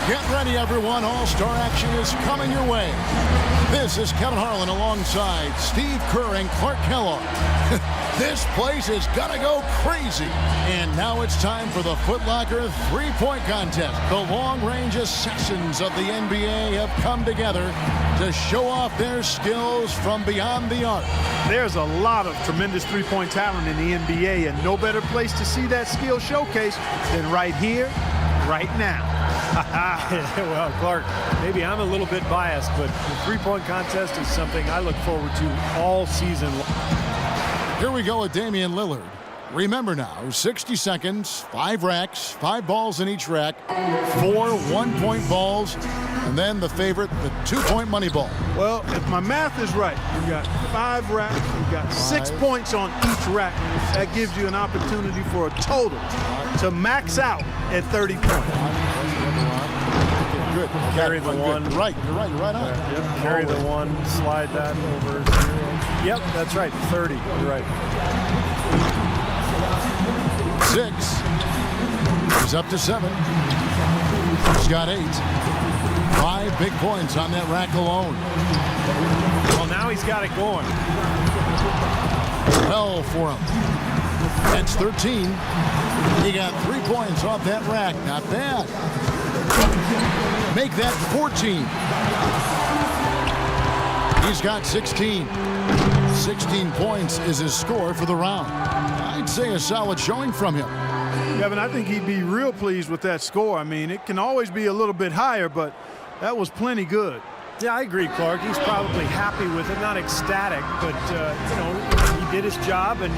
Get ready, everyone. All-star action is coming your way. This is Kevin Harlan alongside Steve Kerr and Clark Kellogg. This place is gonna go crazy. And now it's time for the Foot Locker three-point contest. The long-range assassins of the NBA have come together to show off their skills from beyond the arc. There's a lot of tremendous three-point talent in the NBA, and no better place to see that skill showcase than right here, right now. Well, Clark, maybe I'm a little bit biased, but the three-point contest is something I look forward to all season long. Here we go with Damian Lillard. Remember now, 60 seconds, 5 racks, 5 balls in each rack, 4 one-point balls, and then the favorite, the 2-point money ball. Well, if my math is right, you got 5 racks, you got 6 points on each rack. That gives you an opportunity for a total to max out at 30 points. Good. Carry the one. Good. Right, you're right on. Yep. Carry the one, slide that over 0. Yep, that's right, 30. You're right. 6. He's up to 7. He's got 8. 5 big points on that rack alone. Well, now he's got it going. Well for him. That's 13. He got 3 points off that rack. Not bad. Make that 14. He's got 16. 16 points is his score for the round. I'd say a solid showing from him. Kevin, I think he'd be real pleased with that score. I mean, it can always be a little bit higher, but that was plenty good. Yeah, I agree, Clark. He's probably happy with it, not ecstatic, but, he did his job and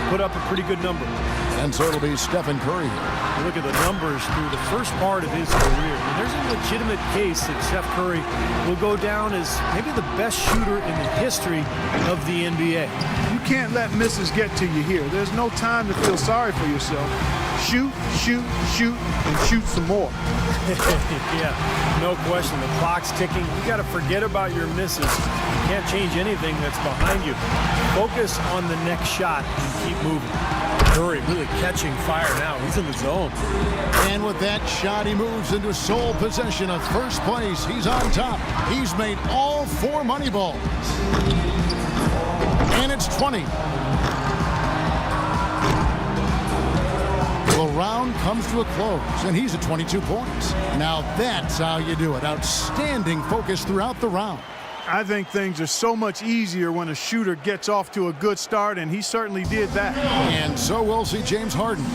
put up a pretty good number. And so it'll be Stephen Curry. You look at the numbers through the first part of his career. And there's a legitimate case that Steph Curry will go down as maybe the best shooter in the history of the NBA. You can't let misses get to you here. There's no time to feel sorry for yourself. Shoot, shoot, shoot, and shoot some more. Yeah, no question. The clock's ticking. You got to forget about your misses. You can't change anything that's behind you. Focus on the next shot and keep moving. Curry really catching fire now. He's in the zone. And with that shot, he moves into sole possession of first place. He's on top. He's made all 4 money balls. And it's 20. The round comes to a close, and he's at 22 points. Now that's how you do it. Outstanding focus throughout the round. I think things are so much easier when a shooter gets off to a good start, and he certainly did that. And so we'll see James Harden.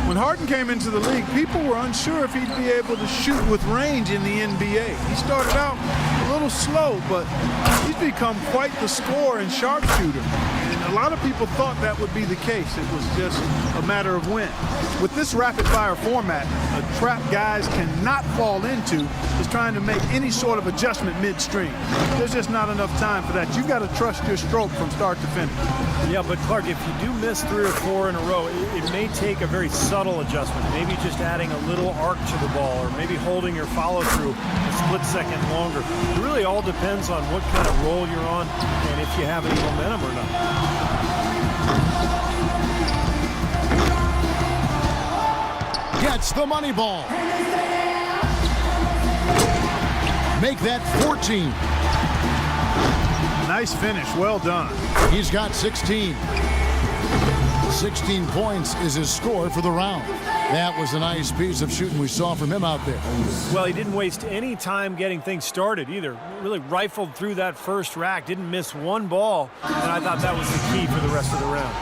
When Harden came into the league, people were unsure if he'd be able to shoot with range in the NBA. He started out a little slow, but he's become quite the scorer and sharpshooter. And a lot of people thought that would be the case. It was just a matter of when. With this rapid-fire format, a trap guys cannot fall into is trying to make any sort of adjustment midstream. There's just not enough time for that. You've got to trust your stroke from start to finish. Yeah, but Clark, if you do miss 3 or 4 in a row, it may take a very subtle adjustment. Maybe just adding a little arc to the ball, or maybe holding your follow-through a split second longer. It really all depends on what kind of roll you're on and if you have any momentum or not. Gets the money ball. Make that 14. Nice finish. Well done. He's got 16. 16 points is his score for the round. That was a nice piece of shooting we saw from him out there. Well, he didn't waste any time getting things started either. Really rifled through that first rack, didn't miss 1 ball, and I thought that was the key for the rest of the round.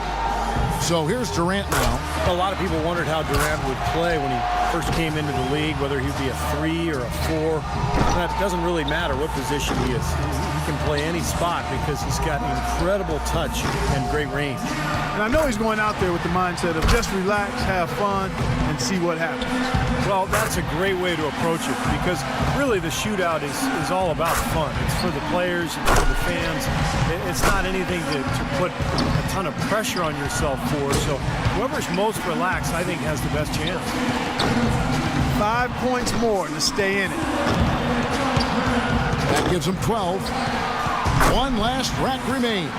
So here's Durant now. A lot of people wondered how Durant would play when he first came into the league, whether he'd be a 3 or a 4. That doesn't really matter what position he is. He can play any spot because he's got incredible touch and great range. And I know he's going out there with the mindset of just relax, have fun, and see what happens. Well, that's a great way to approach it because really the shootout is all about fun. It's for the players, it's for the fans. It's not anything to put a ton of pressure on yourself for. So whoever's most relaxed, I think, has the best chance. 5 points more to stay in it. That gives him 12. 1 last rack remains.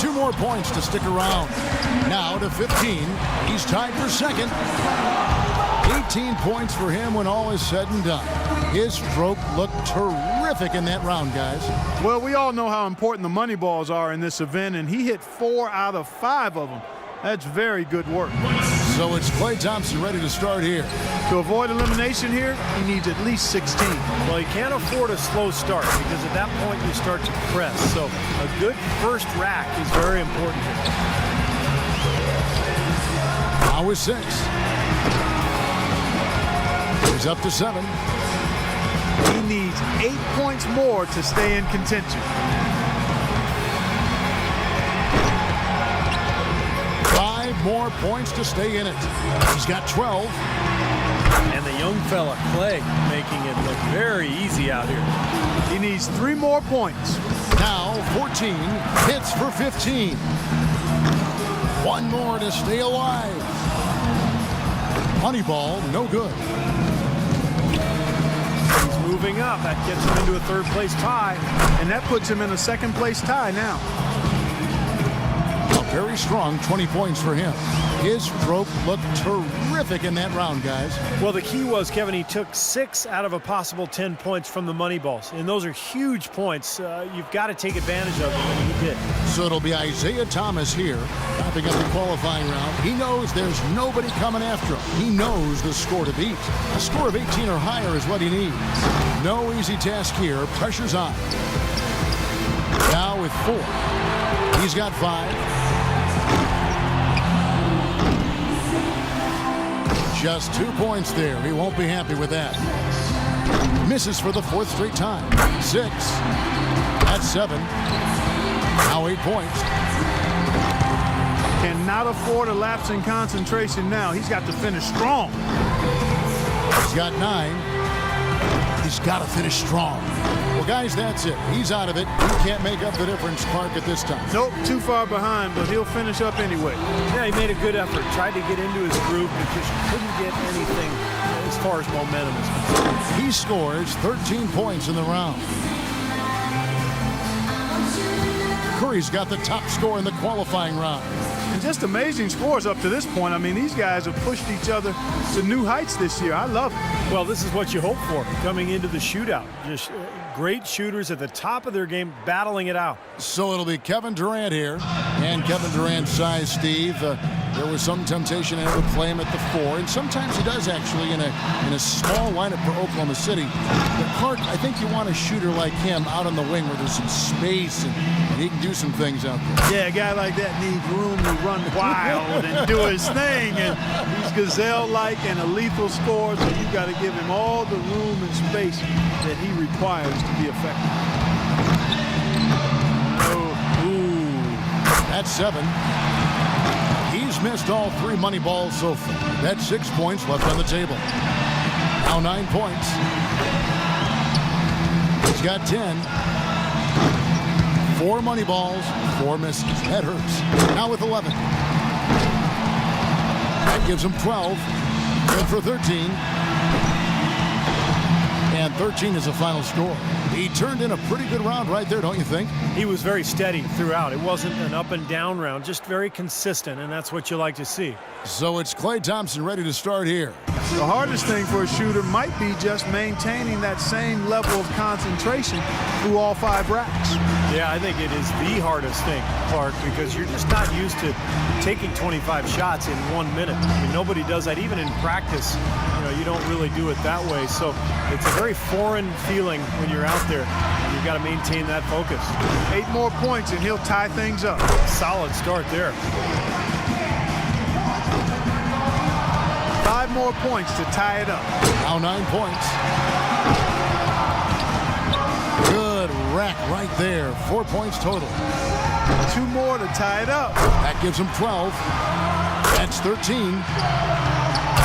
2 more points to stick around. Now to 15. He's tied for second. 18 points for him when all is said and done. His stroke looked terrific in that round, guys. Well, we all know how important the money balls are in this event, and he hit 4 out of 5 of them. That's very good work. So it's Klay Thompson ready to start here. To avoid elimination here, he needs at least 16. Well, he can't afford a slow start because at that point you start to press. So a good first rack is very important here. Now with 6. He's up to 7. He needs 8 points more to stay in contention. 5 more points to stay in it. He's got 12. And the young fella, Klay, making it look very easy out here. He needs 3 more points. Now 14. Hits for 15. 1 more to stay alive. Money ball, no good. He's moving up. That gets him into a third-place tie. And that puts him in a second-place tie now. A very strong 20 points for him. His stroke looked terrific in that round, guys. Well, the key was, Kevin, he took 6 out of a possible 10 points from the money balls. And those are huge points. You've got to take advantage of them, and he did. So it'll be Isaiah Thomas here, wrapping up the qualifying round. He knows there's nobody coming after him. He knows the score to beat. A score of 18 or higher is what he needs. No easy task here. Pressure's on. Now with 4. He's got 5. Just 2 points there. He won't be happy with that. Misses for the 4th straight time. 6. That's 7. Now 8 points. Cannot afford a lapse in concentration now. He's got to finish strong. He's got 9. He's got to finish strong. Well, guys, that's it. He's out of it. He can't make up the difference, Clark, at this time. Nope, too far behind, but he'll finish up anyway. Yeah, he made a good effort. Tried to get into his groove, but just couldn't get anything as far as momentum is concerned. He scores 13 points in the round. Curry's got the top score in the qualifying round. And just amazing scores up to this point. I mean, these guys have pushed each other to new heights this year. I love it. Well, this is what you hope for coming into the shootout. Just great shooters at the top of their game, battling it out. So it'll be Kevin Durant here. And Kevin Durant's size, Steve, there was some temptation in it to play him at the 4. And sometimes he does actually in a small lineup for Oklahoma City. But Clark, I think you want a shooter like him out on the wing where there's some space and he can do some things out there. Yeah, a guy like that needs room to run wild and do his thing. And he's gazelle-like and a lethal scorer, so you've got to give him all the room and space that he requires to be effective. That's 7. He's missed all 3 money balls so far. That's 6 points left on the table. Now 9 points. He's got 10. 4 money balls, 4 misses. That hurts. Now with 11. That gives him 12. Good for 13. And 13 is the final score. He turned in a pretty good round right there, don't you think? He was very steady throughout. It wasn't an up and down round, just very consistent, and that's what you like to see. So it's Klay Thompson ready to start here. The hardest thing for a shooter might be just maintaining that same level of concentration through all 5 racks. Yeah, I think it is the hardest thing, Clark, because you're just not used to taking 25 shots in 1 minute. I mean, nobody does that. Even in practice, you don't really do it that way. So it's a very foreign feeling when you're out there. You've got to maintain that focus. 8 more points and he'll tie things up. Solid start there. 5 more points to tie it up. Now 9 points. Good rack right there. 4 points total. 2 more to tie it up. That gives him 12. That's 13.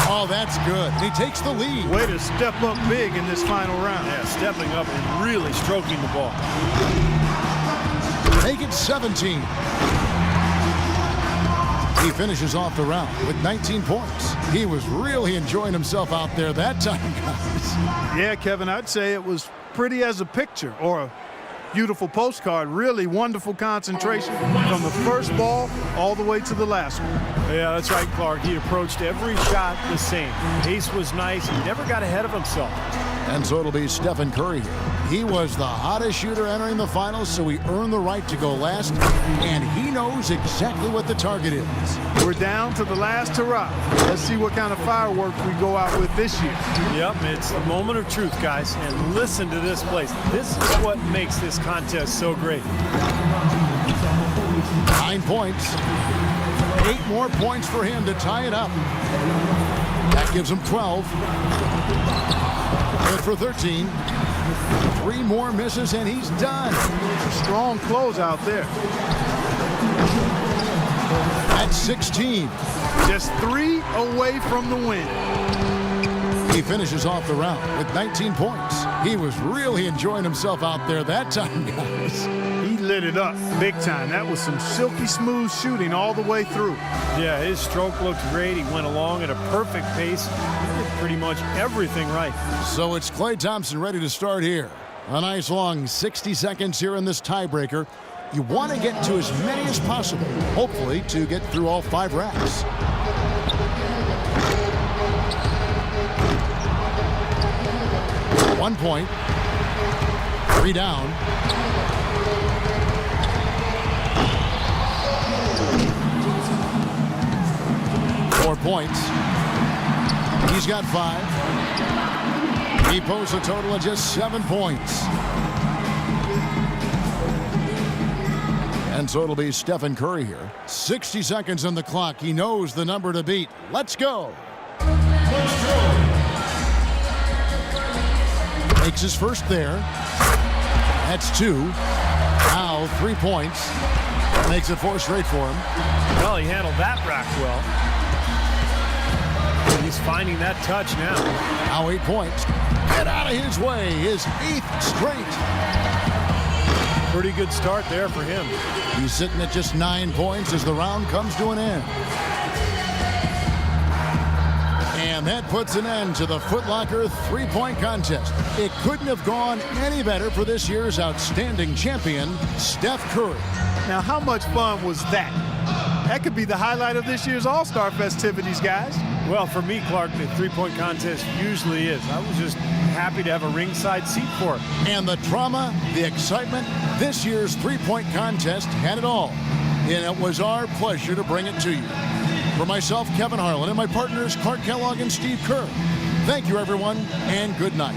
Oh, that's good. And he takes the lead. Way to step up big in this final round. Yeah, stepping up and really stroking the ball. Make it 17. He finishes off the round with 19 points. He was really enjoying himself out there that time, guys. Yeah, Kevin, I'd say it was pretty as a picture, or Beautiful postcard, really wonderful concentration from the first ball all the way to the last one. Yeah, that's right, Clark. He approached every shot the same. Pace was nice. He never got ahead of himself. And so it'll be Stephen Curry here. He was the hottest shooter entering the finals, so he earned the right to go last, and he knows exactly what the target is. We're down to the last hurrah. Let's see what kind of fireworks we go out with this year. Yep, it's the moment of truth, guys, and listen to this place. This is what makes this contest so great. 9 points. 8 more points for him to tie it up. That gives him 12. Good for 13. 3 more misses and he's done. It's a strong close out there. At 16. Just 3 away from the win. He finishes off the round with 19 points. He was really enjoying himself out there that time, guys. He lit it up big time. That was some silky smooth shooting all the way through. Yeah, his stroke looked great. He went along at a perfect pace. He did pretty much everything right. So it's Klay Thompson ready to start here. A nice long 60 seconds here in this tiebreaker. You want to get to as many as possible, hopefully to get through all 5 racks. One point. 3 down. Four points. He's got 5. He posts a total of just 7 points. And so it'll be Stephen Curry here. 60 seconds on the clock. He knows the number to beat. Let's go. Makes his first there. That's 2. Now 3 points. Makes it 4 straight for him. Well, he handled that rack well. He's finding that touch now. Now 8 points. Get out of his way. His 8th straight. Pretty good start there for him. He's sitting at just 9 points as the round comes to an end. And that puts an end to the Foot Locker 3-point contest. It couldn't have gone any better for this year's outstanding champion, Steph Curry. Now, how much fun was that? That could be the highlight of this year's All-Star festivities, guys. Well, for me, Clark, the 3-point contest usually is. I was just happy to have a ringside seat for it. And the drama, the excitement, this year's 3-point contest had it all. And it was our pleasure to bring it to you. For myself, Kevin Harlan, and my partners, Clark Kellogg and Steve Kerr, thank you, everyone, and good night.